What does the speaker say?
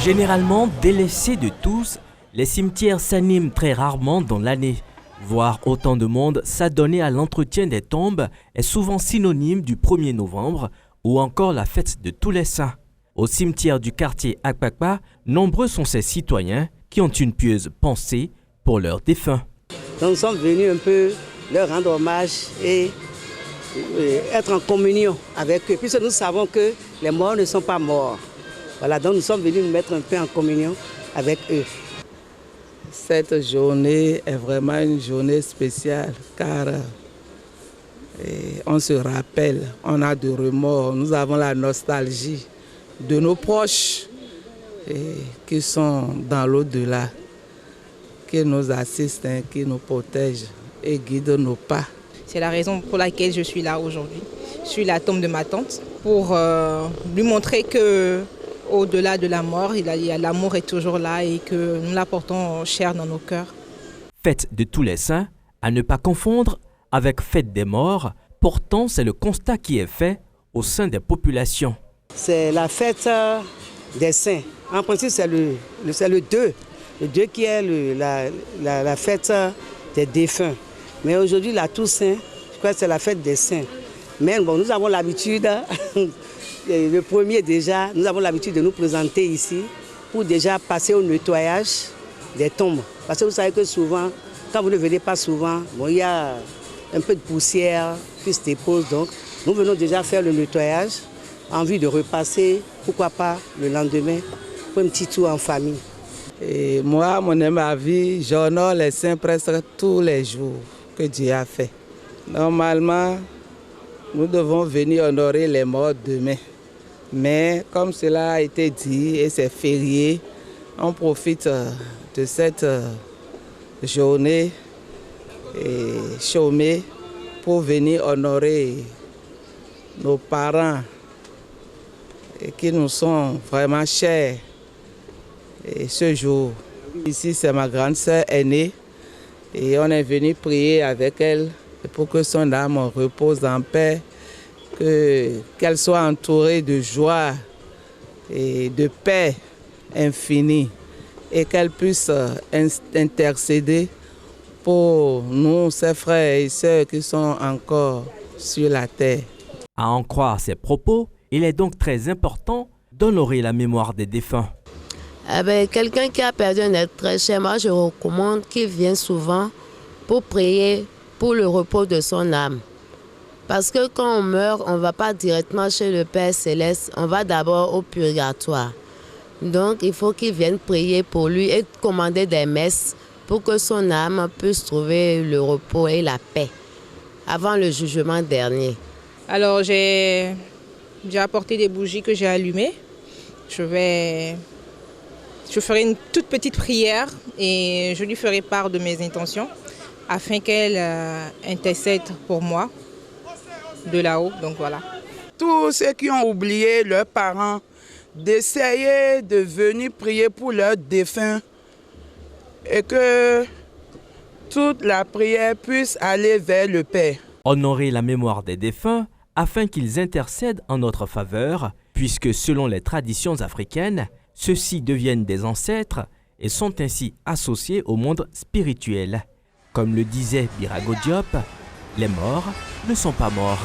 Généralement délaissés de tous, les cimetières s'animent très rarement dans l'année. Voir autant de monde s'adonner à l'entretien des tombes est souvent synonyme du 1er novembre ou encore la fête de tous les saints. Au cimetière du quartier Akpakpa, nombreux sont ces citoyens qui ont une pieuse pensée pour leurs défunts. Donc nous sommes venus un peu leur rendre hommage et être en communion avec eux, puisque nous savons que les morts ne sont pas morts. Voilà, donc nous sommes venus nous mettre un peu en communion avec eux. Cette journée est vraiment une journée spéciale car on se rappelle, on a de remords, nous avons la nostalgie de nos proches qui sont dans l'au-delà, qui nous assistent, qui nous protègent et guident nos pas. C'est la raison pour laquelle je suis là aujourd'hui, sur la tombe de ma tante, pour lui montrer que au-delà de la mort, l'amour est toujours là et que nous la portons cher dans nos cœurs. Fête de tous les saints, à ne pas confondre avec fête des morts, pourtant c'est le constat qui est fait au sein des populations. C'est la fête des saints. En principe, c'est le 2. Le 2 qui est la fête des défunts. Mais aujourd'hui, la Toussaint, je crois que c'est la fête des saints. Mais bon, nous avons l'habitude, le 1er déjà, nous avons l'habitude de nous présenter ici pour déjà passer au nettoyage des tombes. Parce que vous savez que souvent, quand vous ne venez pas souvent, bon, il y a un peu de poussière qui se dépose. Donc, nous venons déjà faire le nettoyage en vue de repasser, pourquoi pas, le lendemain, pour un petit tour en famille. Et moi, ma vie, j'honore les saints presque tous les jours que Dieu a fait. Normalement, nous devons venir honorer les morts demain. Mais comme cela a été dit et c'est férié, on profite de cette journée chômée pour venir honorer nos parents qui nous sont vraiment chers et ce jour. Ici, c'est ma grande sœur aînée et on est venu prier avec elle pour que son âme repose en paix, qu'elle soit entourée de joie et de paix infinie et qu'elle puisse intercéder pour nous, ses frères et sœurs qui sont encore sur la terre. À en croire ses propos, il est donc très important d'honorer la mémoire des défunts. Quelqu'un qui a perdu un être très cher, moi je recommande qu'il vienne souvent pour prier pour le repos de son âme. Parce que quand on meurt, on ne va pas directement chez le Père Céleste, on va d'abord au purgatoire. Donc il faut qu'il vienne prier pour lui et commander des messes pour que son âme puisse trouver le repos et la paix avant le jugement dernier. Alors j'ai apporté des bougies que j'ai allumées. Je ferai une toute petite prière et je lui ferai part de mes intentions afin qu'elle intercède pour moi de là-haut. Donc voilà. Tous ceux qui ont oublié leurs parents, d'essayer de venir prier pour leurs défunts et que toute la prière puisse aller vers le Père. Honorer la mémoire des défunts afin qu'ils intercèdent en notre faveur, puisque selon les traditions africaines, ceux-ci deviennent des ancêtres et sont ainsi associés au monde spirituel. Comme le disait Birago Diop, les morts ne sont pas morts.